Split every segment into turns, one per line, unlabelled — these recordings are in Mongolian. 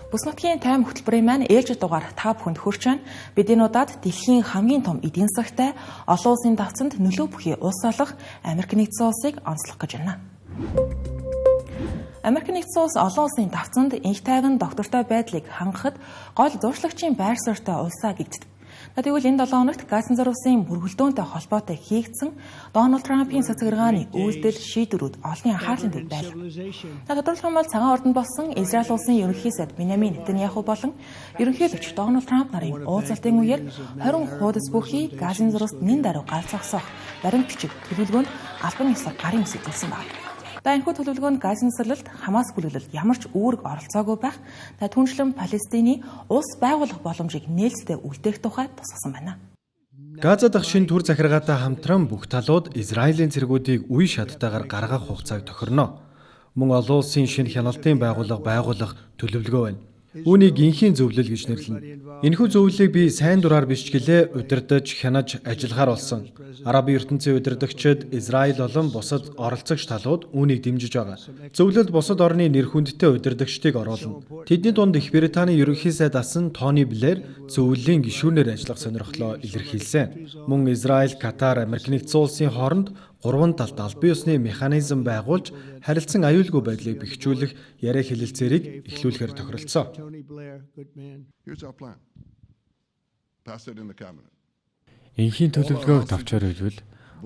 Бүс нутгийн тайм хөтөлбөрийн маань ээлж дугаар та бүхэнд хүрч байна. Бид энэ удаад дэлхийн хамгийн том эдийн засагтай олон улсын давцанд нөлөө бүхий улс болох Америк нэгдсэн улсыг онцлох гэж байна. Америк нэгдсэн улс олон улсын давцанд инх тайван доктортой байдлыг хангахад гол зуршлагчийн байр суурьтай улсаа гэгддэг. Тэгвэл энэ 7 хоногт Газан зурвасын бүргэлдэхүүнтэй холбоотой хийгдсэн Дональд Трампын цацаграгааны үйлдэл шийдвэрүүд олонний анхаарлын төв байлаа. Тодорхойлох юм бол цагаан ордонд болсон Израиль улсын ерөнхий сайд Биньямин Нетаньяху болон ерөнхийлөгч Дональд Трамп нарын уулзалтын үеэр 20 хуудас бүхий Газан зурваст нэн даруй галзахсах баримтчиг төлөвлөгөөнд албан ёсоор гарын үсэг зүйлсэн байна. Энэхүү төлөвлөгөөнд Газан засаглалд Хамас бүлэглэл ямар ч үүрэг оролцоогүй байх, түншлэн Палестины улс байгуулах боломжийг нээлттэй үлдээх тухай тусгасан байна.
Газа дахь шинэ төр захиргаатай хамтран бүх талууд Израилийн цэргүүдийг үе шаттайгаар гаргах хугацааг тохирно. Мөн олон улсын шинэ хяналтын байгуулах төлөвлөгөө байна. Үүнийг инхийн зөвлөл гэж нэрлэнэ. Энэхүү зөвлөлийг би сайн дураар биш гэлээ удирдах, хянаж ажиллахаар болсон. Арабын ертөнцийн удирдагчид Израиль болон бусад оролцогч талууд үүнийг дэмжиж байгаа. Зөвлөлд бусад орны нэр хүндтэй удирдагчдыг оруулна. Тэдний дунд Их Британий ерөнхий сайд асан Тони Блэр зөвлөлийн гишүүнээр ажиллах сонирхлоо илэрхийлсэн. Мөн Израиль, Катар, Америк нэгдсэн улсын хооронд 3 талд албан ёсны механизм байгуулж харилцан аюулгүй байдлыг бэхжүүлэх яриа хэлэлцээрийг эхлүүлэхээр тохиролцсон.
Инхийн төлөвлөгөөг товчоор хэлбэл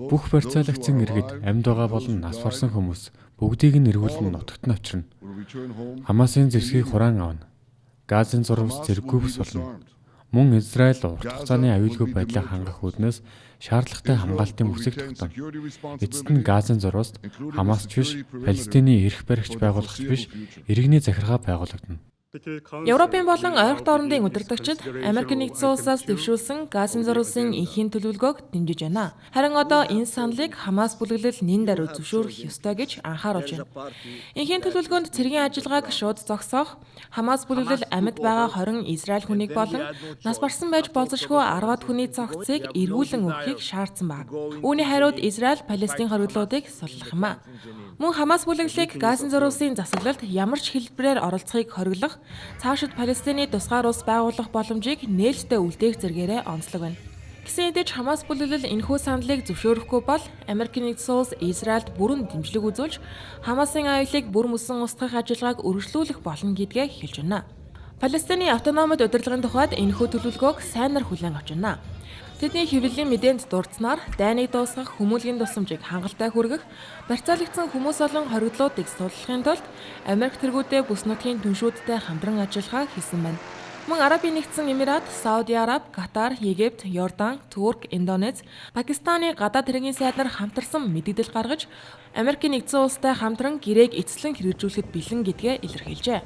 бүх барьцаалагдсан иргэд амьд байгаа болон нас барсан хүмүүс бүгдийг нь эргүүлэн нутагт нь очирно. Хамасын зэвсгийг хураан авна. Газан зурвас зэрэггүй бус болно. Мөн Израиль урт хугацааны аюулгүй байдлыг хангах үүднээс шаардлагатай хамгаалтын бүсийг тогтооно. Эцэст нь Газан зурваст Хамасч биш, Палестины эрх баригч байгуулагч биш, иргэний захиргаа байгуулагдана.
Европын болон ойрхон орнын удирдагчид Америк нэгдсэн улсаас дэвшүүлсэн Газан зурвасын инхийн төлөвлөгөөг дэмжиж байна. Харин одоо энэ саналыг Хамас бүлэглэл нэн даруй зөвшөөрөх ёстой гэж анхааруулж байна. Инхийн төлөвлөгөөнд цэргийн ажиллагааг шууд зогсоох, Хамас бүлэглэл амьд байгаа 20 Израиль хүнийг болон нас барсан байж болзошгүй 10-аад хүний цогцыг эргүүлэн өгөхийг шаардсан баг. Үүний хариуд Израиль Палестин хоригдлуудыг суллах юм а. Мөн Хамас бүлэглэлийг Газан зурвасын засаглалд ямар ч хэлбэрээр оролцохыг хориглох, цаашид Палестины тусгаар улс байгуулах боломжийг нээлттэй үлдээх зэргээрээ онцлог байна. Гэсэн хэдий ч Хамас бүлэглэл энэхүү саналыг зөвшөөрөхгүй бол Америк нэгдсэн улс Израильд бүрэн дэмжлэг үзүүлж Хамасын аюулыг бүр мөсөн устгах ажиллагааг үргэлжлүүлэх болно гэдгээ хэлж байна. Палестины автономид удирдлагын тухайд энэхүү төлөвлөгөөг сайнаар хүлээн авч байна. Тэдний хэвлэлийн мэдээнд дурдсанаар дайныг дуусгах хүмүүлийн тусламжийг хангалттай хүргэх, барьцаалагдсан хүмүүс болон хоригдлуудыг суллахын тулд Америк тэргүүдээ бүс нутгийн түншүүдтэй хамтран ажиллахаа хийсэн байна. Мөн Арабын нэгдсэн Эмират, Сауди Араб, Катар, Египт, Йордан, Турк, Индонез, Пакистаны гадаад хэргийн сайд нар хамтарсан мэдээлэл гаргаж Америк нэгдсэн улстай хамтран гэрээг эцэслэн хэрэгжүүлэхэд бэлэн гэдгээ илэрхийлжээ.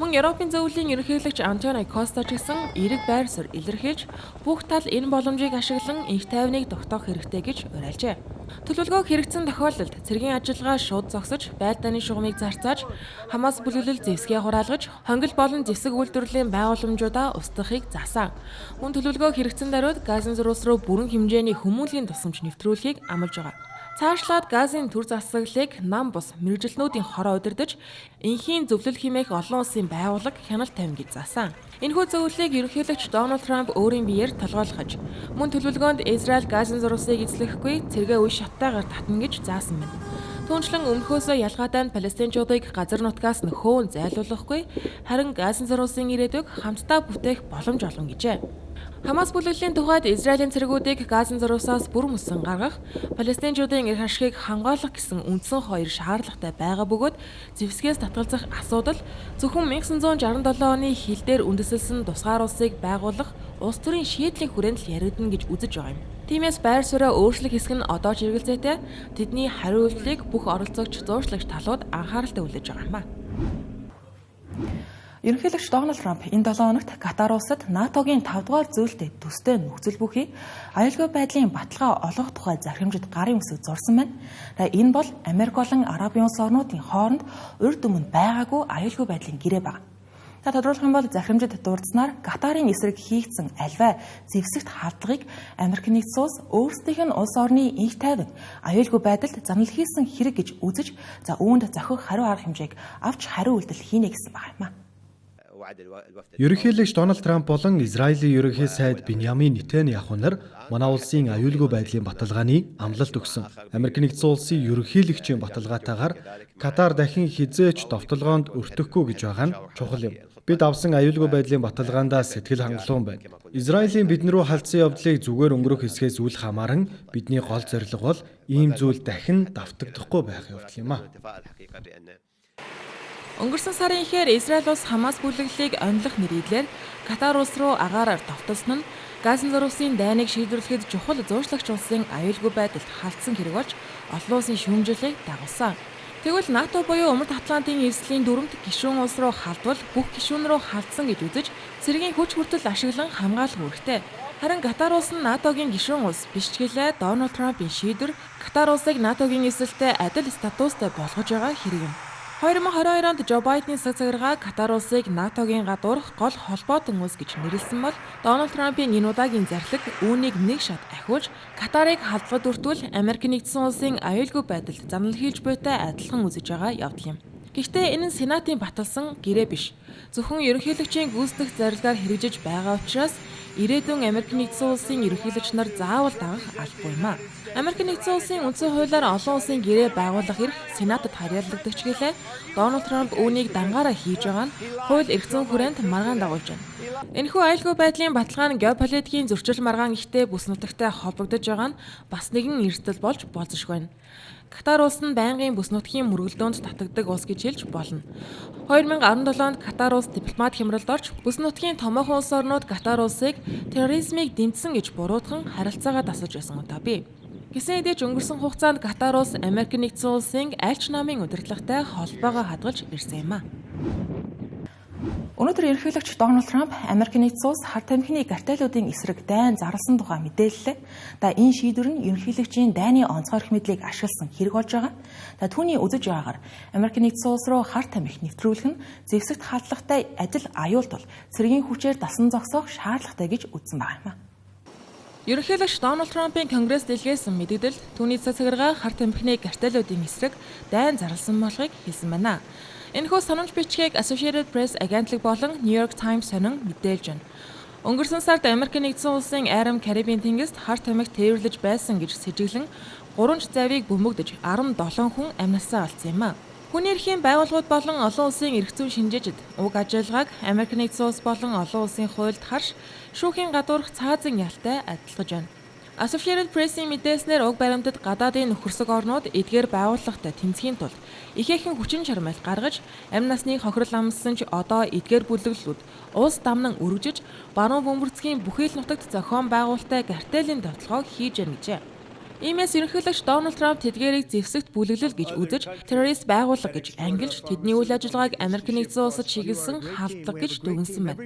Мөн Европын зөвлөлийн ерөнхийлөгч Антонио Коста ч гэсэн эерэг байр суурь илэрхийлж бүх тал энэ боломжийг ашиглан инх тайвныг тогтоох хэрэгтэй гэж уриалжээ. Төлөвлөгөө хэрэгцсэн тохиолдолд цэргийн ажиллагаа шууд зогсож, байлдааны шугамыг зарцааж, Хамас бүлэглэл зэвсгээ хураалгаж, хонгил болон зэвсэг үйлдвэрлэлийн байгууламжуудаа устгахыг заасан. Мөн төлөвлөгөө хэрэгцсэн даруйд Газан зурвас руу бүрэн хэмжээний хүмүүлийн тусламж нэвтрүүлэхийг амлаж байгаа. Цаашлаад Газын төр засаглалыг нам бус мэргэжилтнүүдийн хороо удирдах, инхийн зөвлөл хэмээх олон улсын байгууллага хяналт тавина гэж заасан. Энэхүү зөвлөлийг ерөнхийлөгч Дональд Трамп өөрийн биеэр толгойлгож, мөн төлөвлөгөөнд Израиль Газан зурвасыг эзлэхгүй цэргээ үе шаттайгаар татна гэж заасан байна. Түүнчлэн өмнөхөөсөө ялгаатай нь Палестинчуудыг газар нутгаас нөхөөн зайлуулахгүй, харин Газан зурвасын ирээдүйг хамтдаа бүтээх боломж олгоно гэжээ. Хамас бүлэглэлийн тухайд Израилийн цэргүүдийг Газан зурвасаас бүр мөсөн гаргах, Палестинчуудын эрх ашигыг хамгаалах гэсэн үндсэн хоёр шаардлагатай байгаа бөгөөд зэвсгээс татгалзах асуудал зөвхөн 1967 оны хил дээр үндэслэсэн тусгаар улсыг байгуулах улс төрийн шийдлийн хүрээнд л яригдана гэж үзэж байгаа юм. Тиймээс байр сууриа өөрчлөх хэсэг нь одоо ч хэрэгцээтэй, тэдний хариу үйлдэлийг бүх оролцогч зуурчлагч талууд анхааралтай хүлээж байгаа юм а. Ерөнхийлөгч Дональд Трамп энэ 7 хоногт Катар улсад НАТОгийн 5 дугаар зөвлөлтөд төстэй нөхцөл бүхий аюулгүй байдлын баталгаа олгох тухай захирамжид гарын үсэг зурсан байна. Энэ бол Америк болон Арабын улс орнуудын хооронд урьд өмнө байгаагүй аюулгүй байдлын гэрээ байна. Тодорхойлох юм бол захирамжид дурдсанаар Катарын эсрэг хийгдсэн альваа зэвсэгт хардлагыг Америк нэгдсэн улс өөрсдийнх нь улс орны инх тайван аюулгүй байдалд занал хийсэн хэрэг гэж үзэж, үүнд зохих хариу арга хэмжээг авч хариу үйлдэл хийнэ гэсэн байна юм а.
Ерөнхийлөгч Дональд Трамп болон Израилийн ерөнхий сайд Биньямин Нетаньяху нар манай улсын аюулгүй байдлын баталгааны амлалт өгсөн. Америк нэгдсэн улсын ерөнхийлөгчийн баталгаатайгаар Катар дахин хизээч довтолгоонд өртөхгүй гэж байгаа нь чухал юм. Бид авсан аюулгүй байдлын баталгаандаа сэтгэл хангалуун байна. Израилийн бид рүү халтсан явдлыг зүгээр өнгөрөх хэсгээс үл хамааран бидний гол зорилго бол ийм зүйл дахин давтагдахгүй байх явдал юм а.
Өнгөрсөн сарын ихээр Израиль улс Хамас бүлэглэлийг онилох нэрийдлээр Катар улс руу агаараар довтолсон нь Газан зурвасын дайныг шийдвэрлэхэд чухал зууршлагч улсын аюулгүй байдалд халтсан хэрэг болж олон улсын шүүмжлэлийг дагуулсан. Тэгвэл НАТО буюу Өмнөд Атлантын эзлийн дүрмд гишүүн улс руу халдвал бүх гишүүн рүү халдсан гэж үзэж цэргийн хүч хүртэл ашиглан хамгаалах үүрэгтэй. Харин Катар улс нь НАТОгийн гишүүн улс биш ч гэлээ Дональд Трампын шийдвэр Катар улсыг НАТОгийн эсрэлтэй адил статустай болгож байгаа хэрэг юм. 2022 онд Жо Байдены цагаараа Катар улсыг НАТОгийн гадуурх гол холбоотон улс гэж нэрлсэн бол Дональд Трампын энэ удаагийн зарлиг үүнийг нэг шат ахиулж Катарыг халдвад өртвөл Америк нэгдсэн улсын аюулгүй байдалд занал хийлж буйтай адилхан үзэж байгаа явдал юм. Гэхдээ энэ нь Сенатын баталсан гэрээ биш. Зөвхөн ерөнхийлөгчийн гүйцэтгэх зарилгаар хэрэгжиж байгаа учраас ирээдүйн Америк нэгдсэн улсын ерөнхийлөгч нар заавал дагах албагүй юм а. Америк нэгдсэн улсын үндсэн хуулиар олон улсын гэрээ байгуулах эрх Сенатад харьяалагддаг ч гэлээ Дональд Трамп үүнийг дангаараа хийж байгаа нь хууль эрх зүйн хүрээнд маргаан дагуулж байна. Энэхүү аюулгүй байдлын баталгаа нь геополитикийн зөрчил маргаан ихтэй бүс нутагтай холбогдож байгаа нь бас нэгэн эрсдэл болж болзошгүй байна. Катар улс нь байнгын бүс нутгийн мөргөлдөөнд татагддаг улс гэж хэлж болно. 2017 онд Катар улс дипломат хямралд орж бүс нутгийн томоохон улс орнууд Катар улсыг терроризмыг дэмжсэн гэж буруутган харилцаагаа дасаж байсан удаа бий. Гэсэн хэдий ч өнгөрсөн хугацаанд Катар улс Америк нэгдсэн улсын альч намын удирдлагатай холбоогоо хадгалж ирсэн юм а. Өнөөдөр ерөнхийлөгч Дональд Трамп Америк нэгдсэн улс хар тамхины картелуудын эсрэг дайн зарласан тухай мэдээллээ. Энэ шийдвэр нь ерөнхийлөгчийн дайны онцгой эрх мэдлийг ашигласан хэрэг болж байгаа. Түүний үзэж байгаагаар Америк нэгдсэн улс руу хар тамхи нэвтрүүлэх нь зэвсэгт хадлагатай адил аюулт бол цэргийн хүчээр дасан зогсоох шаардлагатай гэж үзсэн байгаа юм а. Ерөнхийлөгч Дональд Трампын Конгресс дэлгээс мэдээлэл түүний цагаараа хар тамхины картелуудын эсрэг дайн зарласан болохыг хэлсэн байна. Энэхүү санамж бичгийг Associated Press агентлаг болон New York Times сонин мэдээлж байна. Өнгөрсөн сард Америк нэгдсэн улсын Арам Карибын тэнгист хар тамхи тээвэрлэж байсан гэж сэжиглэн 3 завийг бөмбөгдөж 17 хүн амнасаа олсон юм а. Хүний эрхийн байгууллагууд болон олон улсын эрх зүйн шинжээчид уг ажиллагааг Америк нэгдсэн улс болон олон улсын хуульд харж шүүхийн гадуурх цаазын ялтай адилгаж байна. Associated Press-ийн мэдээлснээр уг баримтад гадаадын нөхөрсөг орнууд эдгээр байгууллагатай тэмцэхийн тулд ихээхэн хүчин чармайлт гаргаж амь насны хохирол амссан ч одоо эдгээр бүлэглэлүүд улс дамнан өргөжж баруун бөмбөрцгийн бүхий л нутагт зохион байгуулалттай картелийн давталгааг хийж яана гэжээ. Иймээс ерөнхийлөгч Дональд Трамп тэдгээрийг зэвсэгт бүлэглэл гэж үзэж террорист байгууллага гэж ангилж тэдний үйл ажиллагааг Америк нэгдсэн улсад чиглэсэн халдлага гэж дүгнсэн байна.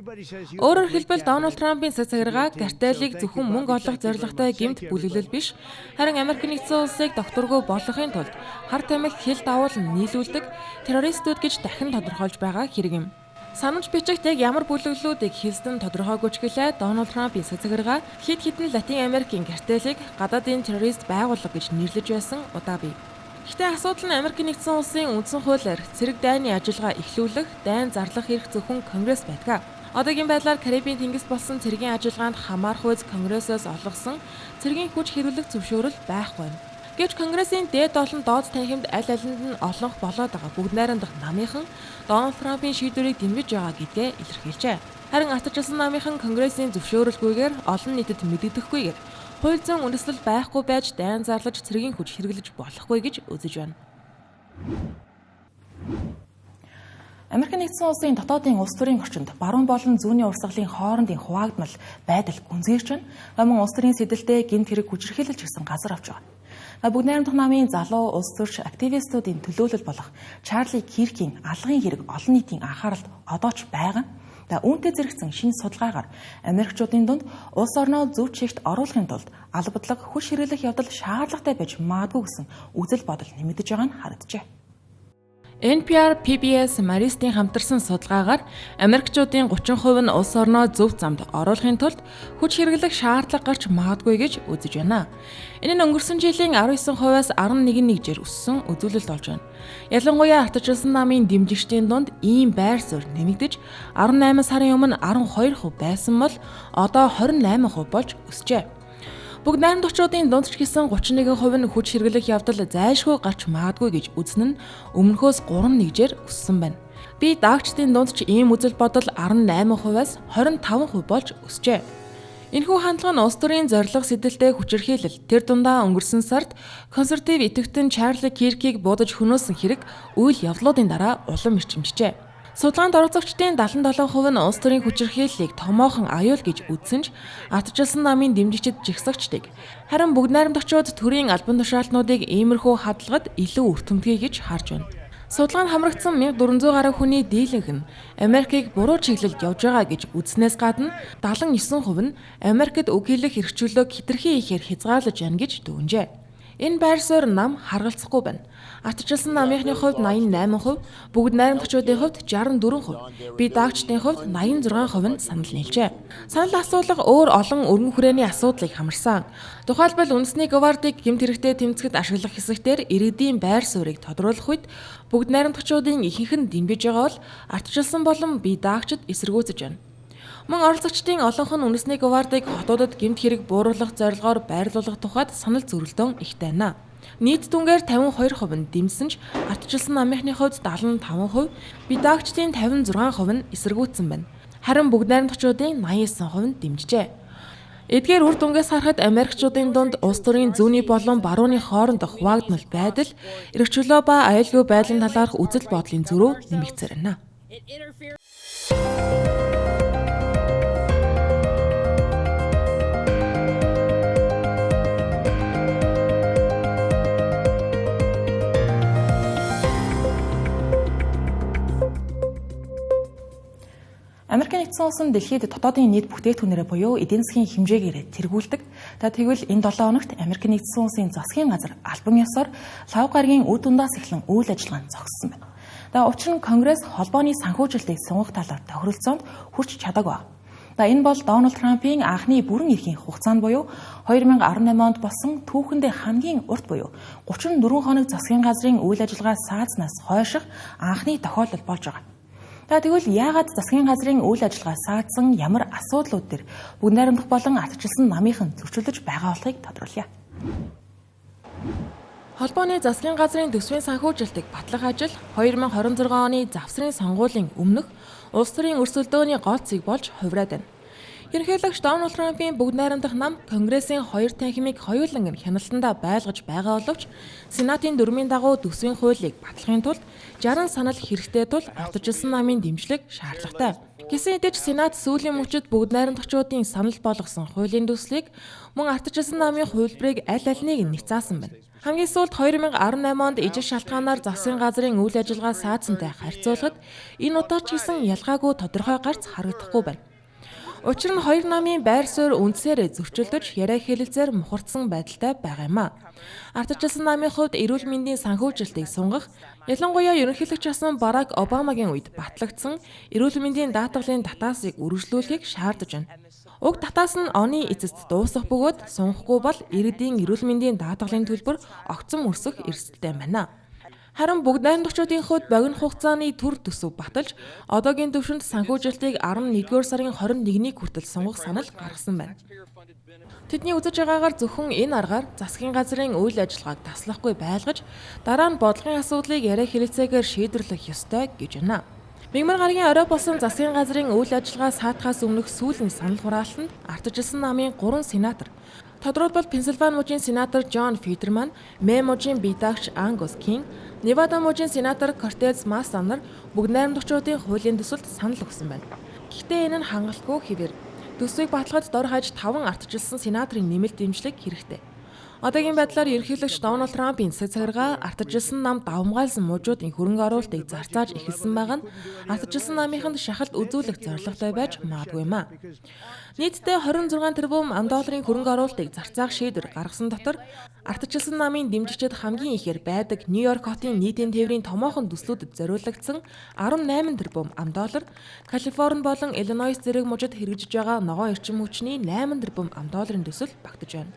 Өөрөөр хэлбэл Дональд Трампын цагаараа картелийг зөвхөн мөнгө олох зорилготой гэмт бүлэглэл биш, харин Америк нэгдсэн улсыг докторгүй болгохын тулд хар тамхи хил давуул нийлүүлдэг террористууд гэж дахин тодорхойлж байгаа хэрэг юм. Санамж бичигт яг ямар бүлэглэлүүдийг хэлсэн тодорхойгүй ч гэлээ Дональд Трампын цагаараа хэд хэдэн Латин Америкийн картелийг гадаадын террорист байгууллага гэж нэрлэж байсан удаа бий. Гэхдээ асуудал нь Америк нэгдсэн улсын үндсэн хуулиар цэрэг дайны ажиллагаа эхлүүлэх, дайн зарлах эрх зөвхөн Конгресс байдаг. Одоогийн байдлаар Карибын тэнгис болсон цэргийн ажиллагаанд хамаарх үйс Конгрессээс олгосон цэргийн хүч хэрэглэх зөвшөөрөл байхгүй байна. Гэвч Конгрессийн дээд олон доод танхимд аль алинд нь олонх болоод байгаа бүгд найрамдах намынхан Дональд Трампын шийдвэрийг дэмжиж байгаа гэдгээ илэрхийлжээ. Харин ардчилсан намынхан Конгрессийн зөвшөөрөлгүйгээр олон нийтэд мэдэгдэхгүйгээр хууль зүйн үндэслэл байхгүй байж дайн зарлаж цэргийн хүч хэрэглэж болохгүй гэж үзэж байна. Америк нэгдсэн улсын дотоодын улс төрийн орчинд баруун болон зүүнний урсгалын хоорондын хуваагдмал байдал гүнзгийрч байна. Мөн улс төрийн сэдэлтэд гэмт хэрэг хүчирхийлэлж гисэн газар авч байгаа. Бүгд найрамдах намын залуу улс төрч активистуудын төлөөлөл болох Чарли Киркийн алгын хэрэг олон нийтийн анхааралд одоо ч байгаа. Үүнтэй зэрэгцэн шинэ судалгаагаар Америкчуудын дунд улс орноо зөв чигт оруулахын тулд албадлаг хүч хэрэглэх явдал шаардлагатай байж магадгүй гэсэн үзэл бодол нэмэгдэж байгаа нь харагджээ. NPR PBS Marist-ийн хамтарсан судалгаагаар Америкчуудын 30% нь улс орноо зөв замд оруулахын тулд хүч хэрэглэх шаардлага гарч магадгүй гэж үзэж байна. Энэ нь өнгөрсөн жилийн 19%-аас 11%-ээр өссөн үзүүлэлт болж байна. Ялангуяа ардчилсан намын дэмжигчдийн дунд ийм байр суурь нэмэгдэж 18 сарын өмнө 12% байсан бол одоо 28% болж өсжээ. Бүгд найрамдагчдын дунд ч гэсэн 31% нь хүч хэрэглэх явдал зайлшгүй гарч магадгүй гэж үзнэ нь өмнөхөөс 3%-ээр өссөн байна. Би даагчдын дунд ч ийм үзэл бодол 18%-аас 25% болж өсжээ. Энэхүү хандлага нь улс төрийн зорилго сэдэлтэй хүчирхийлэл тэр дундаа өнгөрсөн сард консерватив идэвхтэн Чарли Киркийг буудаж хөнөөсөн хэрэг үйл явдлуудын дараа улам эрчимжжээ. Судалгаанд оролцогчдын 77% нь улс төрийн хүчирхийллийг томоохон аюул гэж үзсэн ч ардчилсан намын дэмжигчид жигсагчдыг харин бүгд найрамдагчид төрийн албан тушаалтнуудыг иймэрхүү хадлагад илүү үр төмтгий гэж харж байна. Судалгаанд хамрагдсан 1400 гаруй хүний дийлэнх нь Америкийг буруу чиглэлд явж байгаа гэж үзснээс гадна 79% нь Америкт үг хэлэх эрхчлөлөө хэтэрхий ихээр хязгаарлаж байна гэж дүгнжээ. Энэ байр суурь нам харгалзахгүй байна. Ардчилсан намынхны хувьд 88%, бүгд найрамдагчдын хувьд 64%, би даагчдын хувьд 86% нь санал нийлжээ. Санал асуулга өөр олон өргөн хүрээний асуудлыг хамарсан. Тухайлбал үндэсний гвардийг гэмт хэрэгтэй тэмцэхэд ашиглах хэсэгтэр иргэдийн байр суурийг тодруулах үед бүгд найрамдагчдын ихэнх нь дэмжиж байгаа бол ардчилсан болон би даагчид эсэргүүцэж байна. Мөн оролцогчдын олонх нь үндэсний гвардийг хотуудад гэмт хэрэг бууруулах зорилгоор байрлуулах тухайд санал зөрөлдөөн ихтэй байна. Нийт дүнгээр 52% нь дэмжсэн ч ардчилсан намынхны хувьд 75%, би даагчдын 56% нь эсэргүүцсэн байна. Харин бүгд найрамдагчдын 89% нь дэмжжээ. Эдгээр үр дүнгээс харахад Америкчуудын дунд улс төрийн зүүнний болон барууны хоорондох хуваагдмал байдал, эрх чөлөө ба аюулгүй байдлын талаарх үзэл бодлын зөрүү нэмэгдсээр байна. Америкийн нэгдсэн улсын дэлхийд дотоодын нийт бүтээгдэхүүнээрээ буюу эдийн засгийн хэмжээгээр тэргүүлдэг. Тэгвэл энэ 7 хоногт Америкийн нэгдсэн улсын засгийн газар албан ёсоор лав гарагийн үр дундаас эхлэн үйл ажиллагаанд зогссон байна. Учир нь Конгресс холбооны санхүүжилтийг сунгах талаар тохиролцоонд хүрч чадаагүй. Энэ бол Дональд Трампын анхны бүрэн эрхийн хугацаанд буюу 2018 онд болсон түүхэндээ хамгийн урт буюу 34 хоног засгийн газрын үйл ажиллагаа саазнаас хойших анхны тохиолдол болж байгаа. Тэгвэл яагаад засгийн газрын үйл ажиллагаа саадсан ямар асуудлууд төр бүгд найрамдах болон ардчилсан намынхан зөрчилдөж байгаа болохыг тодруулъя. Холбооны засгийн газрын төсвийн санхүүжилтийг батлах ажил 2026 оны завсрын сонгуулийн өмнөх улс төрийн өрсөлдөөний гол цэг болж хувираад байна. Ерөнхийлөгч Дональд Трампын бүгд найрамдах нам Конгрессийн хоёр танхимыг хоёуланг нь хяналтандаа байлгаж байгаа боловч Сенатын дүрмийн дагуу төсвийн хуулийг батлахын тулд 60 санал хэрэгтэй тул ардчилсан намын дэмжлэг шаардлагатай. Гэсэн хэдий ч Сенат сүүлийн мөчид бүгд найрамдагчдын санал болгосон хуулийн төслийг мөн ардчилсан намын хувилбарыг аль алиныг нь няцаасан байна. Хамгийн сүүлд 2018 онд ижил шалтгаанаар засгийн газрын үйл ажиллагаа саадсантай харьцуулахад энэ удаа ч гэсэн ялгаагүй тодорхой гарц харагдахгүй байна. Учир нь хоёр намын байр суурь үндсээр зөрчилдөж яриа хэлэлцээр мухардсан байдалтай байгаа юм а. Ардчилсан намын хувьд эрүүл мэндийн санхүүжилтийг сунгах, ялангуяа ерөнхийлөгч асан Барак Обамагийн үед батлагдсан эрүүл мэндийн даатгалын татаасыг үргэлжлүүлэхийг шаардаж байна. Уг татаас нь оны эцэст дуусах бөгөөд сунгахгүй бол иргэдийн эрүүл мэндийн даатгалын төлбөр огцом өсөх эрсдэлтэй байна. Харин бүгд найрамдагчдын хувьд богино хугацааны төр төсөв баталж одоогийн түвшинд санхүүжилтийг 11-р сарын 21-ний хүртэл сунгах санал гаргасан байна. Тэдний үзэж байгаагаар зөвхөн энэ аргаар засгийн газрын үйл ажиллагааг таслахгүй байлгаж дараа нь бодлогын асуудлыг яриа хэлэлцээгээр шийдвэрлэх ёстой гэж байна. Мягмар гарагийн орой болсон засгийн газрын үйл ажиллагаа саатахаас өмнөх сүүлийн санал хураалтанд ардчилсан намын 3 сенатор тодорхойлбол Пенсильвани мужийн сенатор Джон Фидерман, Мэн мужийн бидаагч Ангус Кинг, Невада мужийн сенатор Кортез Маста нар бүгд найрамдагчдын хуулийн төсөлд санал өгсөн байна. Гэхдээ энэ нь хангалтгүй хэвээр төсвийг баталгахад дор хаяж 5 ардчилсан сенаторын нэмэлт дэмжлэг хэрэгтэй. Одоогийн байдлаар ерөнхийлөгч Дональд Трампын засаг захиргаа ардчилсан нам давмгайлсан мужуудын хөрөнгө оруулалтыг зарцааж эхэлсэн байгаа нь ардчилсан намынханд шахалт үзүүлэх зорилготой байж магадгүй юм а. Нийтдээ 26 тэрбум $, хөрөнгө оруулалтыг зарцаах шийдвэр гаргасан дотор ардчилсан намын дэмжигчид хамгийн ихээр байдаг Нью-Йорк хотын нийтийн тээврийн томоохон төслүүдэд зориулагдсан $18 тэрбум, Калифорни болон Иллинойс зэрэг мужид хэрэгжиж байгаа ногоон эрчим хүчний $8 тэрбум төсөл багтаж байна.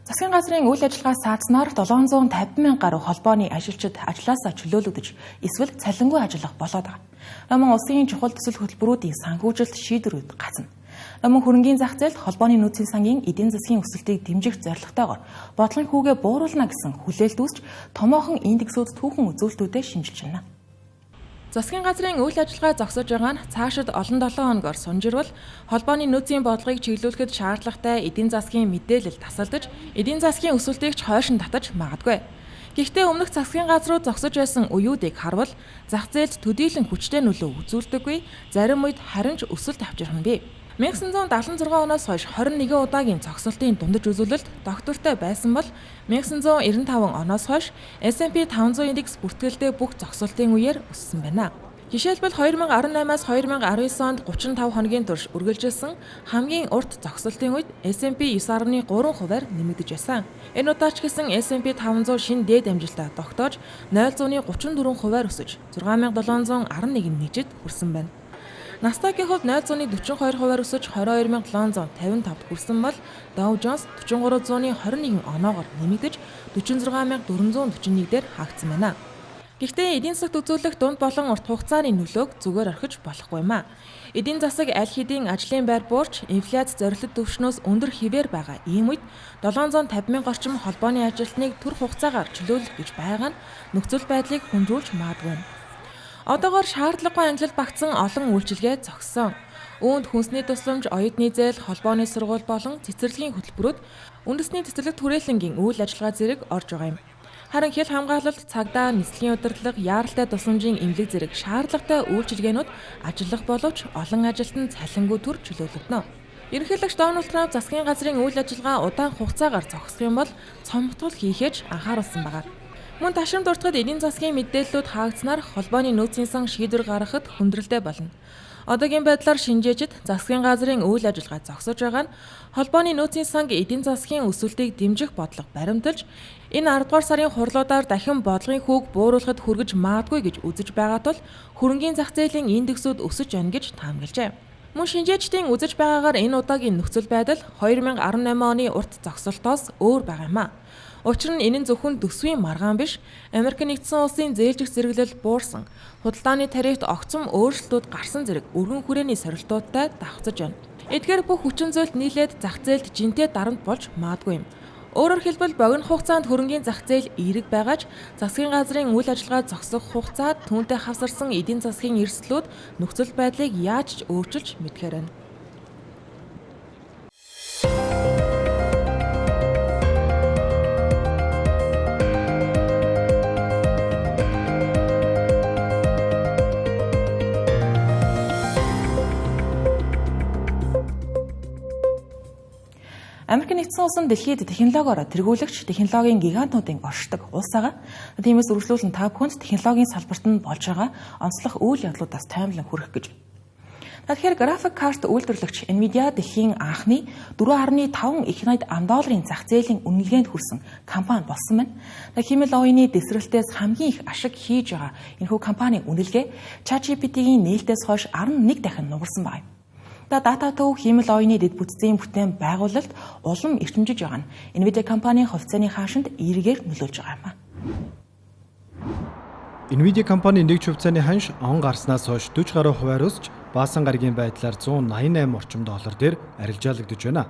Засгийн газрын үйл ажиллагаа саацнаар 750 мянган гаруй холбооны ажилчид ажлаасаа чөлөөлөгдөж эсвэл цалингүй ажиллах болоод байгаа. Намын улсын чухал төсөл хөтөлбөрүүдийн санхүүжилт шийдвэрүүд гацна. Намын хөрөнгийн зах зээлд холбооны нөөцийн сангийн эдийн засгийн өсөлтийг дэмжих зорилготойгоор бодлогын хүүгээ бууруулна гэсэн хүлээлт үүсч томоохон индексүүд түүхэн үзүүлэлтүүдэд шинжилж байна. Засгийн газрын үйл ажиллагаа зогсож байгаа нь цаашид олон 7 хоногор сунжирвал холбооны нөөцийн бодлогыг чиглүүлэхэд шаардлагатай эдийн засгийн мэдээлэл тасалдаж, эдийн засгийн өсөлтийг ч хойшин татаж магадгүй. Гэхдээ өмнөх засгийн газрууд зогсож байсан үеүүдийг харвал зах зээлд төдийлөн хүчтэй нөлөө үзүүлдэггүй, зарим үед харин ч өсөлт авчрах нь бий. 1976 оноос хойш 21 удаагийн зогсолтын дундаж үзүүлэлт доктортой байсан бол 1995 оноос хойш S&P 500 индекс бүртгэлтэй бүх зогсолтын үеэр өссөн байна. Жишээлбэл 2018-аас 2019 онд 35 хоногийн турш үргэлжилсэн хамгийн урт зогсолтын үед S&P 9.3%-аар нэмэгдэж байсан. Энэ удаач гэсэн S&P 500 шинэ дээд амжилтаа тогтоож 0.34%-аар өсөж 6711 нэгжид хүрсэн байна. Nasdaq-ийн хувьд 0.42%-аар өсөж 22755-д хүрсэн бол Dow Jones 4321 оноогоор нэмэгдэж 46441-дээр хаагдсан байна. Гэхдээ эдийн засагт үзүүлэх дунд болон урт хугацааны нөлөөг зүгээр орхиж болохгүй юм а. Эдийн засаг аль хэдийн ажлын байр буурч инфляц зорилт түвшнөөс өндөр хിവэр байгаа ийм үед 750 мянга орчим холбооны ажилтныг төр хугацаагаар чөлөөлөх гэж байгаа нь нөхцөл байдлыг хүндрүүлж магадгүй. Одоогоор шаардлагагүй ангилал багтсан олон үйлчилгээ зогссон. Үүнд хүнсний тусламж, оюутны зээл, холбооны сургууль болон цэцэрлэгийн хөтөлбөрүүд үндэсний цэцэрлэг түрээлэнгийн үйл ажиллагаа зэрэг орж байгаа юм. Харин хэл хамгаалалт, цагдаа, нислэгийн удирдлага, яаралтай тусламжийн эмнэлэг зэрэг шаардлагатай үйлчилгээнүүд ажиллах боловч олон ажилтнанд цалингүй төр чөлөөлөгдөнө. Ерөнхийлөгч Дональд Трамп засгийн газрын үйл ажиллагаа удаан хугацаагаар зогсох юм бол цомогтол хийхээж анхааруулсан байна. Мөн ташин дуртагт эдийн засгийн мэдээллүүд хаагдсанаар холбооны нөөцийн сан шийдвэр гаргахад хүндрэлтэй болно. Одоогийн байдлаар шинжээчид засгийн газрын үйл ажиллагаа зогсож байгаа нь холбооны нөөцийн санг эдийн засгийн өсөлтийг дэмжих бодлого баримталж, энэ 10 дугаар сарын хурлуудаар дахин бодлогын хүүг бууруулахад хүргэж магадгүй гэж үзэж байгаа тул хөрөнгийн зах зээлийн индексүүд өсөж байна гэж таамаглажээ. Мөн шинжээчдийн үзэж байгаагаар энэ удаагийн нөхцөл байдал 2018 оны урт зогсолтоос өөр байгаа юм а. Учир нь энэ нь зөвхөн төсвийн маргаан биш, Америк нэгдсэн улсын зээлжих зэрэглэл буурсан, худалдааны тарифт огцом өөрчлөлтүүд гарсан зэрэг өргөн хүрээний сорилтуудтай давхцаж байна. Эдгээр бүх хүчин зүйлт нийлээд зах зээлд жинтэй дарамт болж магадгүй юм. Өөрөөр хэлбэл богино хугацаанд хөрөнгийн зах зээл эерэг байгаач засгийн газрын үйл ажиллагаа зогсох хугацаад түүнтэй хавсарсан эдийн засгийн эрсдлүүд нөхцөл байдлыг яаж ч өөрчилж мэдхээр байна. Америк нэгдсэн улсын дэлхийд технологиор тэргүүлэгч технологийн гигантуудын оршдог улс байгаа. Тиймээс үргэлжлүүлэн та бүхэнд технологийн салбарт нь болж байгаа онцлог үйл явдлуудаас таймлан хүрэх гэж. Тэгэхээр график карт үйлдвэрлэгч Nvidia дэлхийн анхны $4.5 их найд $1 зах зээлийн үнэлгээнд хүрсэн компани болсон байна. Хэмэл оюуны дэвсгэрэлтээс хамгийн их ашиг хийж байгаа энэхүү компанийн үнэлгээ ChatGPT-ийн нээлтээс хойш 11 дахин нугарсан байна. Дата төв хэмэл оюуны дэд бүтцийн бүтээн байгуулалт улам эрчимжиж байгаа нь Nvidia компанийн хувьцааны хаашинд эргээр нөлөөлж байгаа юм.
Nvidia компани нэгж хувьцааны ханш он гарснаас хойш 40 гаруй хувиар өсч баасан гарагийн байдлаар $188 орчим дээр арилжаалагдж байна.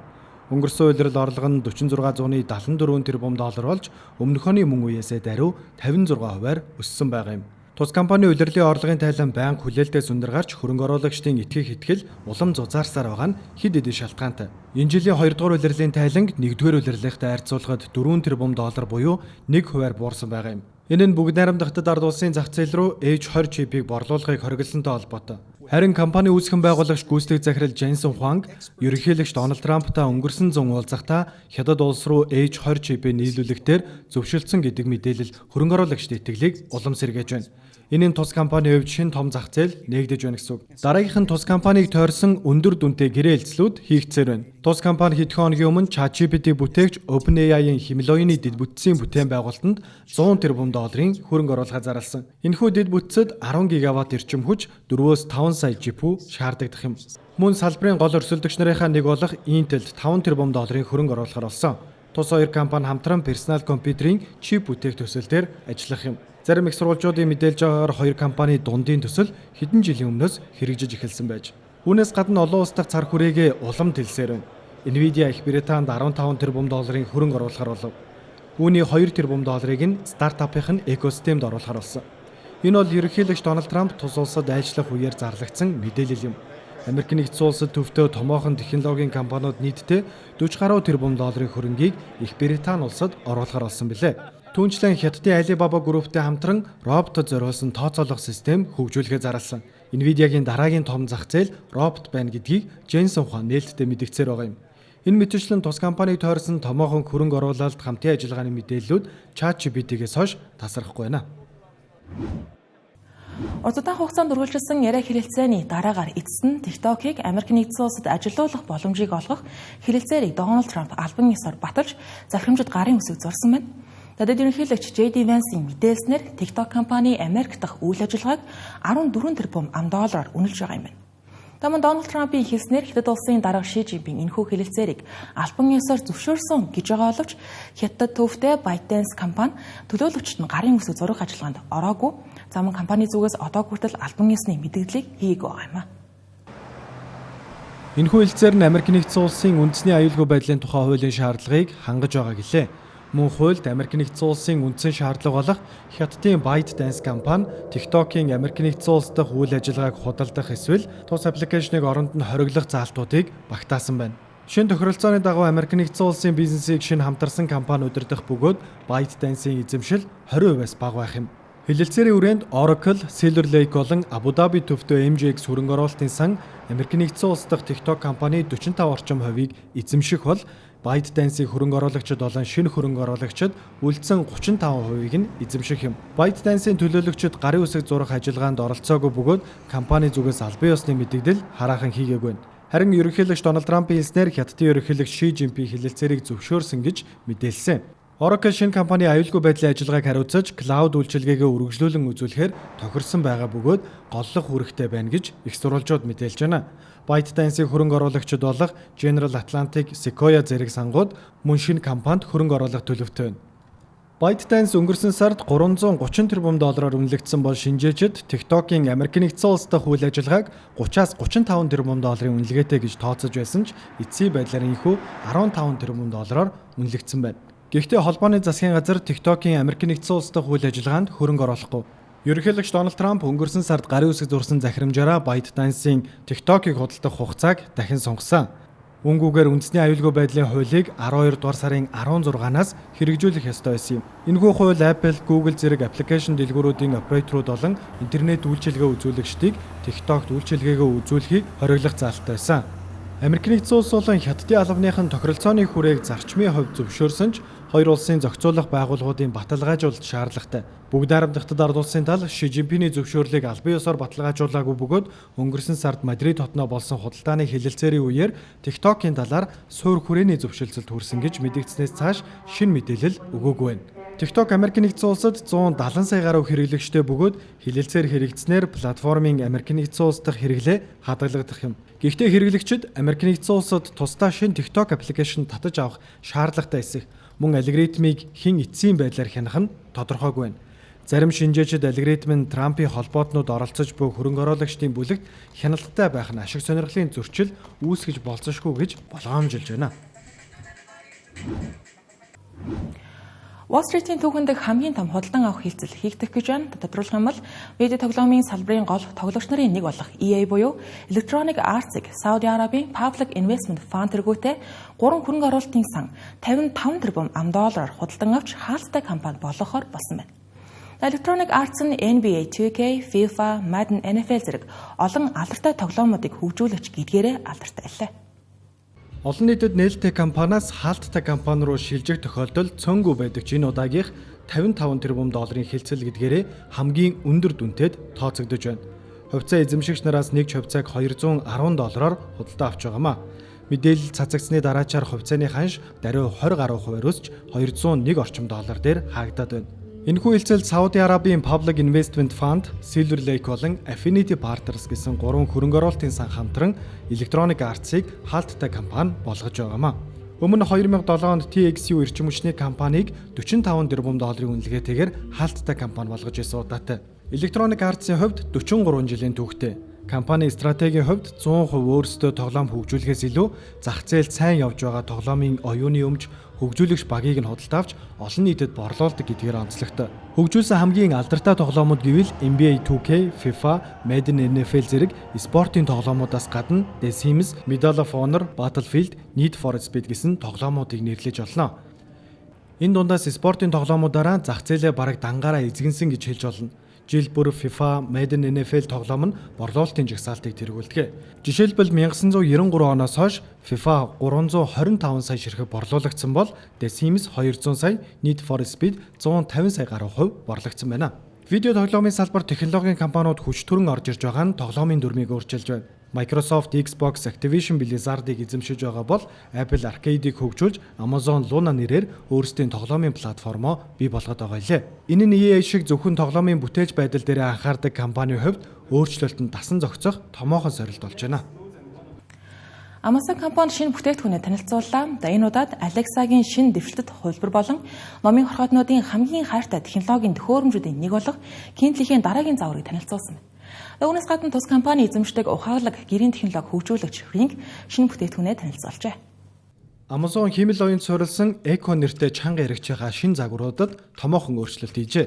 Өнгөрсөн улирал орлого нь $4674 тэрбум болж өмнөх оны мөн үеэсээ даруй 56 хувиар өссөн байгаа юм. Тус компани улирлын орлогын тайлан байнга хүлээлтээс өндөр гарч хөрөнгө оруулагчдын итгэх итгэл улам зузаарсаар байгаа нь хэд хэдэн шалтгаантай. Энэ жилийн 2 дугаар улирлын тайланг 1-р улирлынхтай харьцуулахад $4 тэрбум буюу 1% буурсан байгаа юм. Энэ нь бүгд найрамдах ард улсын зах зээл рүү H20 чипийг борлуулахыг хориглосонтой холбоотой. Харин компани үүсгэн байгуулагч гүйцэтгэх захирал Jensen Huang ерөнхийлөгч Дональд Трамптай өнгөрсөн зун уулзахдаа Хятад улс руу H20 чипээ нийлүүлэхээр зөвшөөрсөн гэдэг мэдээлэл хөрөнгө оруулагчдын итгэлийг улам сэргээж байна. Энэ нь тус компанийн хувьд шинэ том зах зээл нээгдэж байна гэсэн үг. Дараагийнх нь тус компанийг тойрсон өндөр дүнтэй гэрээ хэлцлүүд хийгцээр байна. Тус компани хэдхэн хоногийн өмнө ChatGPT бүтээгч OpenAI-ийн Himalayan-ы дэд бүтцийн бүтээн байгуулалтанд $100 тэрбум хөрөнгө оруулалт зарласан. Энэхүү дэд бүтцэд 10 гигаватт эрчим хүч 4-5 сая GPU шаарддаг юм. Мөн салбарын гол өрсөлдөгч нарынхаа нэг болох Intel-д $5 тэрбум хөрөнгө оруулахаар болсон. Тус хоёр компани хамтран персонал компьютерийн чип бүтээх төсөл дээр ажиллах юм. Зарим их сурвалжуудын мэдээлж байгаагаар хоёр компани дундын төсөл хэдэн жилийн өмнөөс хэрэгжиж эхэлсэн байж. Үүнээс гадна олон улс дахь цар хүрээгээ улам тэлсээр байна. Nvidia Их Британд $15 тэрбум хөрөнгө оруулахаар болов. Үүний $2 тэрбум нь стартапын экосистемд оруулахаар болсон. Энэ бол ерөнхийлөгч Дональд Трамп тус улсад ажиллах үеэр зарлагдсан мэдээлэл юм. Америк нэгдсэн улсад төвтэй томоохон технологийн компаниуд нийтдээ $40 гаруй тэрбум хөрөнгийг Их Британи улсад оруулахаар болсон билээ. Түүнчлэн Хятадын Alibaba групптэй хамтран роботод зориулсан тооцоолох систем хөгжүүлэхээ зарласан. Nvidia-гийн дараагийн том зах зээл робот байна гэдгийг Jensen Huang нээлттэй мэдгдсээр байгаа юм. Энэ мэтчилэн тус компаниг тойрсон томоохон хөрөнгө оруулалт хамтын ажиллагааны мэдээллүүд ChatGPT-гээс хойш тасрахгүй байна.
Урдудаан хугацаанд үргэлжилсэн яриа хэлэлцээний дараагаар эцэст нь TikTok-ыг Америк нэгдсэн улсад ажилуулах боломжийг олгох хэлэлцээрийг Дональд Трамп албан ёсоор баталж захирамжид гарын үсэг зурсан байна. Надад ерөнхийлөгч JD Vance-ийн мэдээлснээр TikTok компани Америк дахь үйл ажиллагааг $14 тэрбум үнэлж байгаа юм байна. Таман Дональд Трампын хэлснээр Хятад улсын дарга Ши Жинпинг энэхүү хэлэлцээрийг албан ёсоор зөвшөөрсөн гэж байгаа боловч Хятад төвтэй ByteDance компани төлөөлөгчд нь гарын үсэг зурах ажиллагаанд ороогүй. Замун компани зүгээс одоо хүртэл албан ёсны мэдээллийг хийгээгүй байгаа юм а.
Энэхүү хэлэлцээр нь Америк нэгдсэн улсын үндэсний аюулгүй байдлын тухай хуулийн шаардлагыг хангаж байгаа гэлээ. Мөн хуульд Америк нэгдсэн улсын үндсэн шаардлага болох Хятадын ByteDance компани TikTok-ийн Америк нэгдсэн улс дахь үйл ажиллагааг худалдах эсвэл тус аппликейшнийг оронд нь хориглох заалтуудыг багтаасан байна. Шинэ тохиролцооны дагуу Америк нэгдсэн улсын бизнесийг шинэ хамтарсан компани удирдах бөгөөд ByteDance-ийн эзэмшил 20%-аас бага байх юм. Хэлэлцээрийн үрээнд Oracle, Silver Lake болон Abu Dhabi төвтэй MJX хөрөнгө оруулалтын сан Америк нэгдсэн улс дахь TikTok компани 45% орчим хувийг эзэмших бол ByteDance-ийн хөрөнгө оруулагчид болон шинэ хөрөнгө оруулагчид үлдсэн 35%-ийг нь эзэмших юм. ByteDance-ийн төлөөлөгчид гарын үсэг зурах ажиллагаанд оролцоогүй бөгөөд компани зүгээс албан ёсны мэдээлэл хараахан хийгээгүй байна. Харин ерөнхийлөгч Дональд Трампын хэлснээр Хятадын ерөнхийлөгч Ши Жинпинг хэлэлцээрийг зөвшөөрсөн гэж мэдээлсэн. Oracle шинэ компани аюулгүй байдлын ажиллагааг хариуцаж клауд үйлчилгээгээ үргэлжлүүлэн үзүүлэхээр тохирсон байгаа бөгөөд голлох үүрэгтэй байна гэж их сурвалжууд мэдээлж байна. ByteDance-ийн хөрөнгө оруулагчид болох General Atlantic, Sequoia зэрэг сангууд мөн шинэ компанид хөрөнгө оруулах төлөвтэй байна. ByteDance өнгөрсөн сард $330 тэрбум үнэлэгдсэн бол шинжээчид TikTok-ийн Америк нэгдсэн улс дахь үйл ажиллагааг 30-аас $35 тэрбум үнэлгээтэй гэж тооцож байсан ч эцсийн байдлаар энэхүү $15 тэрбум үнэлэгдсэн байна. Гэхдээ холбооны засгийн газар TikTok-ийн Америк нэгдсэн улс дахь үйл ажиллагаанд хөрөнгө оруулахгүй. Ерөнхийлөгч Дональд Трамп өнгөрсөн сард гарын үсэг зурсан захирамжаараа ByteDance-ийн TikTok-ыг худалдах хугацааг дахин сонгосон. Үүнгүүгээр үндэсний аюулгүй байдлын хуулийг 12 дугаар сарын 16-наас хэрэгжүүлэх ёстой байсан юм. Энэхүү хууль Apple, Google зэрэг аппликейшн дэлгүүрүүдийн операторууд болон интернет үйлчилгээ үзүүлэгчдийг TikTok-д үйлчилгээгээ үзүүлэхийг хориглох заалттай байсан. Америк нэгдсэн улс болон Хятадын албаныхан тохиролцооны хүрээг зарчмын хувьд зөвшөөрсөн ч хоёр улсын зохицуулах байгууллагуудын баталгаажуулалт шаардлагатай. Бүгд найрамдагтад ард улсын тал Ши Жинпингийн зөвшөөрлийг албан ёсоор баталгаажуулаагүй бөгөөд өнгөрсөн сард Мадрид хотноо болсон худалдааны хэлэлцээрийн үеэр TikTok-ийн талаар суур хүрээний зөвшөөрлөлт хүрсэн гэж мэдэгдснээс цааш шинэ мэдээлэл өгөөгүй байна. TikTok Америк нэгдсэн улсад 170 сая гаруй хэрэглэгчтэй бөгөөд хэлэлцээр хэрэгжснээр платформын Америк нэгдсэн улс дахь хэрэглээ хадгалагдах юм. Гэхдээ хэрэглэгчид Америк нэгдсэн улсад тусдаа шинэ TikTok аппликейшн татаж авах шаардлагатай эсэх мөн алгоритмыг хэн эцсийн байдлаар хянах нь тодорхойгүй байна. Зарим шинжээчид алгоритм нь Трампын холбоотнууд оролцож буй хөрөнгө оруулагчдын бүлэгт хяналттай байх нь ашиг сонирхлын зөрчил үүсгэж болцсошгүй гэж болгоомжилж байна.
Wall Street-ийн түүхэнд хамгийн том худалдан авах хилцэл хийгдэх гэж байна. Тодорхойлох юм бол видео тоглоомын салбарын гол тоглогч нарын нэг болох EA буюу Electronic Arts-ыг Сауди Арабийн Public Investment Fund тэргүүтээ 3 хөрөнгө оруулалтын сан $55 тэрбум худалдан авч хаалттай компани болгохоор болсон байна. Electronic Arts нь NBA 2K, FIFA, Madden, NFL зэрэг олон алдартай тоглоомуудыг хөгжүүлэгч гэдгээрээ алдартай.
Олон нийтэд нээлттэй компаниас хаалттай компани руу шилжих тохиолдол цөөнгүй байдаг ч энэ удаагийнх 55 тэрбум долларын хилцэл гэдгээрээ хамгийн өндөр дүнтэд тооцогдож байна. Хувьцаа эзэмшигч нараас нэг хувьцааг $210 худалдаа авч байгаамаа. Мэдээлэл цацагдсны дараачаар хувьцааны ханш даруй 20 гаруй хувиар өсч $201 орчим дээр хаагдаад байна. Энэхүү хилцэл Сауди Арабын Public Investment Fund, Silver Lake болон Affinity Partners гэсэн 3 хөрөнгө оруулалтын сан хамтран Electronic Arts-ыг хаалттай компани болгож байгаамаа. Өмнө 2007 онд TXU эрчим хүчний компанийг $45 тэрбум үнэлгээтэйгээр хаалттай компани болгож байсан удаатай. Electronic Arts-ийн хувьд 43 жилийн түүхтэй. Компани стратегийн хувьд 100% өөрсдөө тоглоом хөгжүүлэхээс илүү зах зээлд сайн явж байгаа тоглоомын оюуны өмч хөгжүүлэгч багийг нь худалдаа авч олон нийтэд борлуулдаг гэдгээр онцлогтой. Хөгжүүлсэн хамгийн алдартай тоглоомууд гэвэл NBA 2K, FIFA, Madden, NFL зэрэг спортын тоглоомуудаас гадна The Sims, Medal of Honor, Battlefield, Need for Speed гэсэн тоглоомуудыг нэрлэж олно. Энэ дундаас спортын тоглоомуудаараа зах зээлээ бараг дангаараа эзэгэнсэн гэж хэлж болно. Жил бүр FIFA, Madden, NFL тоглоом нь борлуулалтын жагсаалтыг тэргүүлдэг. Жишээлбэл 1993 оноос хойш FIFA 325 сая ширхэг борлуулагдсан бол The Sims 200 сая, Need for Speed 150 сая гаруй хувь борлогдсон байна. Видео тоглоомын салбар технологийн компаниуд хүч төрөн орж ирж байгаа нь тоглоомын дүрмийг өөрчилж байна. Microsoft, Xbox, Activision Blizzard-ыг эзэмшиж байгаа бол Apple Arcade-ыг хөгжүүлж Amazon Luna нэрээр өөрсдийн тоглоомын платформоо бий болгоод байгаа лээ. Энэ нь EA шиг зөвхөн тоглоомын бүтээж байдал дээр анхаардаг компанийн хувьд өөрчлөлтөнд дасан зохицох томоохон сорилт болж байна.
Amazon компани шинэ бүтээгдэхүүнээ танилцууллаа. Энэ удаад Alexa-гийн шинэ дэвшилтэт хувилбар болон номын хорхоотнуудын хамгийн хайртай технологийн төхөөрөмжүүдийн нэг болох Kindle-ийн дараагийн загварыг танилцуулсан. Үүнээс гадна тус компани эзэмшдэг ухаалаг гэрийн технологи хөгжүүлэгч Ring шинэ бүтээгдэхүүнээ танилцуулжээ.
Amazon хэмэл оюунд суурилсан Echo нэртэй чанга яригч байгаа шинэ загваруудад томоохон өөрчлөлт хийжээ.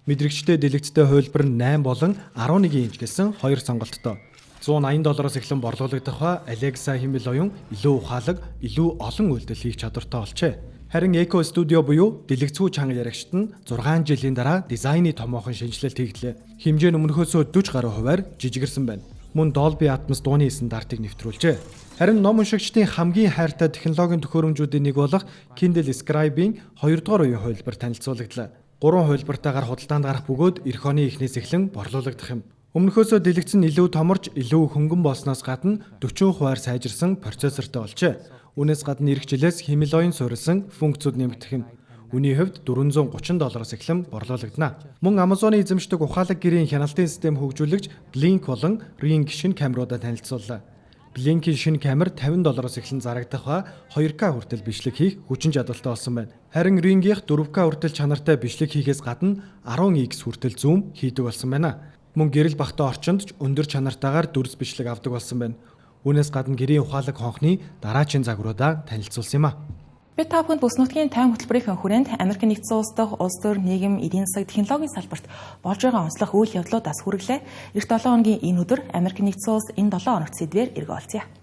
Мэдрэгчтэй дэлгэцтэй хувилбар нь 8 болон 11 инч гэсэн хоёр сонголттой. $180 эхлэн борлуулагдах ба Alexa хэмэл оюун илүү ухаалаг, илүү олон үйлдэл хийх чадвартай болжээ. Харин Echo Studio буюу дэлгэцгүй чанга яригчт нь 6 жилийн дараа дизайны томоохон шинжилэлт хийгдлээ. Хэмжээ нь өмнөхөөсөө 40 гаруй хувиар жижигэрсэн байна. Мөн Dolby Atmos дууны стандартыг нэвтрүүлжээ. Харин ном уншигчдын хамгийн хайртай технологийн төхөөрөмжүүдийн нэг болох Kindle Scribe-ийн 2 дугаар үеийн хувилбар танилцуулагдлаа. 3 хувилбартаагаар худалдаанд гарах бөгөөд эх оны эхнээс эхлэн борлуулагдах юм. Өмнөхөөсөө дэлгэц нь илүү томорч, илүү хөнгөн болсноос гадна 40 хувиар сайжирсан процессортой болжээ. Үүнээс гадна эх жилээс хэмэл оюун суурилсан функцүүд нэмэгдэх юм. Үүний хувьд $430 эхлэн борлуулагдана. Мөн Amazon-ы эзэмшдэг ухаалаг гэрийн хяналтын систем хөгжүүлэгч Blink болон Ring шинэ камеруудаа танилцууллаа. Blink-ийн шинэ камер $50 эхлэн зарагдах ба 2K хүртэл бичлэг хийх хүчин чадалтай болсон байна. Харин Ring-ийнх 4K хүртэл чанартай бичлэг хийхээс гадна 10x хүртэл зум хийдэг болсон байна. Мөн гэрэл багтаа орчинд ч өндөр чанартаагаар дүрс бичлэг авдаг болсон байна. Үүнээс гадна гэрийн ухаалаг хонхны дараачийн загваруудаа танилцуулсан юм а.
Бид та бүхэнд бүс нутгийн тайван хөтөлбөрийн хүрээнд Америк нэгдсэн улс дахь улс төр нийгэм эдийн засаг технологийн салбарт болж байгаа онцлог үйл явдлуудаас хүргэлээ. Эх 7 хоногийн энэ өдөр Америк нэгдсэн улс энэ 7 хоногт сэдвээр эргүүлцгээе.